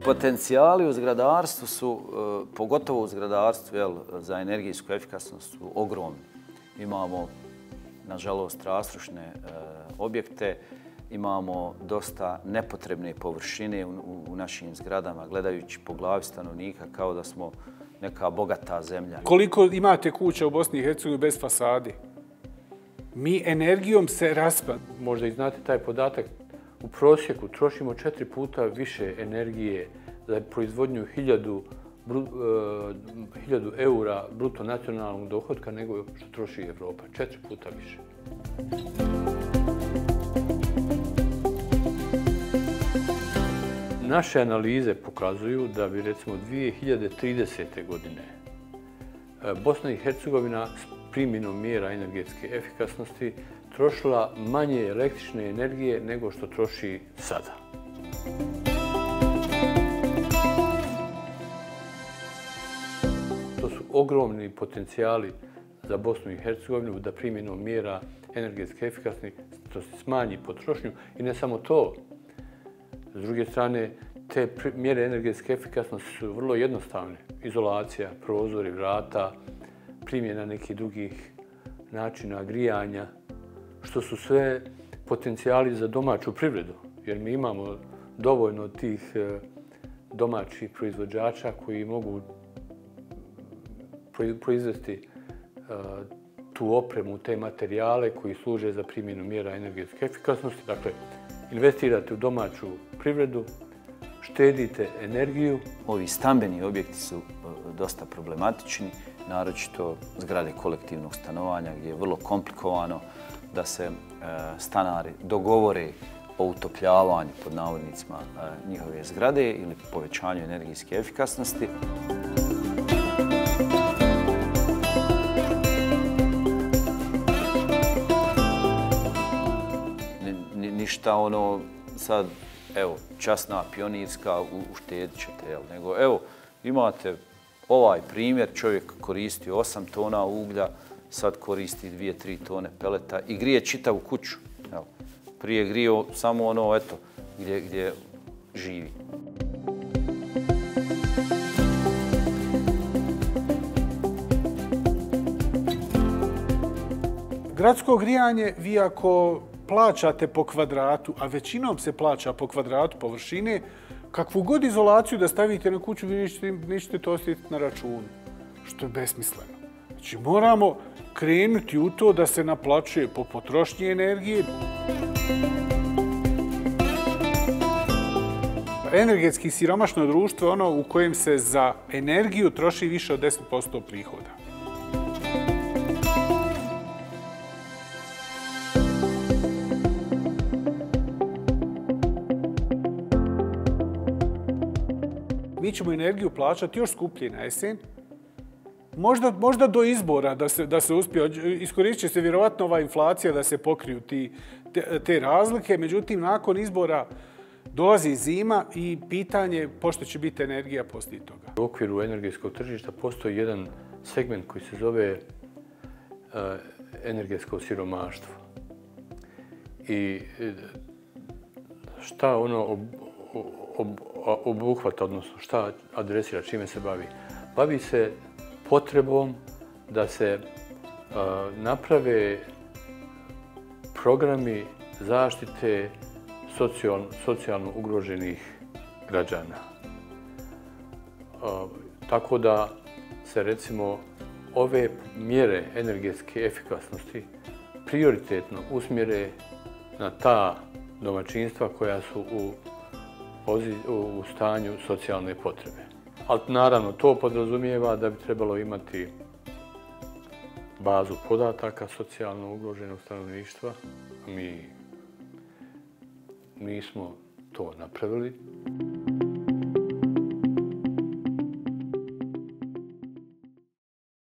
Potencijali u zgradarstvu su, pogotovo u zgradarstvu, za energijsku efikasnost su ogromni. Imamo, nažalost, rastrošne objekte, imamo dosta nepotrebne površine u našim zgradama, gledajući po glavi stanovnika kao da smo neka bogata zemlja. Koliko imate kuća u Bosni i Hercegovini bez fasadi? Mi energijom se raspadamo. Možda i znate taj podatak. U prosjeku trošimo 4 puta više energije za proizvodnju 1000 eura bruto nacionalnog dohotka nego što troši Evropa. 4 puta više. Naše analize pokazuju da bi recimo 2030. godine Bosna i Hercegovina s primjenom mjera energetske efikasnosti trošila manje električne energije nego što troši sada. To su ogromni potencijali za Bosnu i Hercegovinu da primjenom mjera energetske efikasnosti smanji potrošnju i ne samo to. S druge strane, te mjere energetske efikasnosti su vrlo jednostavne. Izolacija, prozori, vrata, primjena nekih drugih načina grijanja, što su sve potencijali za domaću privredu, jer mi imamo dovoljno tih domaćih proizvođača koji mogu proizvesti tu opremu, te materijale koji služe za primjenu mjera energetske efikasnosti. Dakle, investirate u domaću privredu, štedite energiju. Ovi stambeni objekti su dosta problematični, naročito zgrade kolektivnog stanovanja gdje je vrlo komplikovano da se stanari dogovore o utopljavanju, pod navodnicima, njihove zgrade ili povećanju energetske efikasnosti. Ništa ono sad, evo, časna, pionirska, uštedit ćete, nego evo, imate ovaj primjer, čovjek koristi 8 tona uglja, sad koristi 2-3 tone peleta i grije čitavu kuću. Evo, prije grio samo ono, eto, gdje živi. Gradsko grijanje, vi ako plaćate po kvadratu, a većinom se plaća po kvadratu površine, kakvu god izolaciju da stavite na kuću, vi nećete to osjetiti na računu, što je besmisleno. Znači, moramo krenuti u to da se naplaćuje po potrošnji energije. Energetski siromašno društvo je ono u kojem se za energiju troši više od 10% prihoda. Mi ćemo energiju plaćati još skuplje na jesen. Možda do izbora da se uspije. Iskoristit će se vjerovatno ova inflacija da se pokriju te razlike. Međutim, nakon izbora dolazi zima i pitanje pošto će biti energija poslije toga. U okviru energetskog tržišta postoji jedan segment koji se zove energetsko siromaštvo. I šta ono obuhvata, odnosno šta adresira, čime se bavi? Bavi se potrebom da se naprave programi zaštite socijalno ugroženih građana. Tako da se recimo ove mjere energetske efikasnosti prioritetno usmjere na ta domaćinstva koja su u stanju socijalne potrebe. Ali naravno to podrazumijeva da bi trebalo imati bazu podataka socijalno ugroženog stanovništva. Mi nismo to napravili.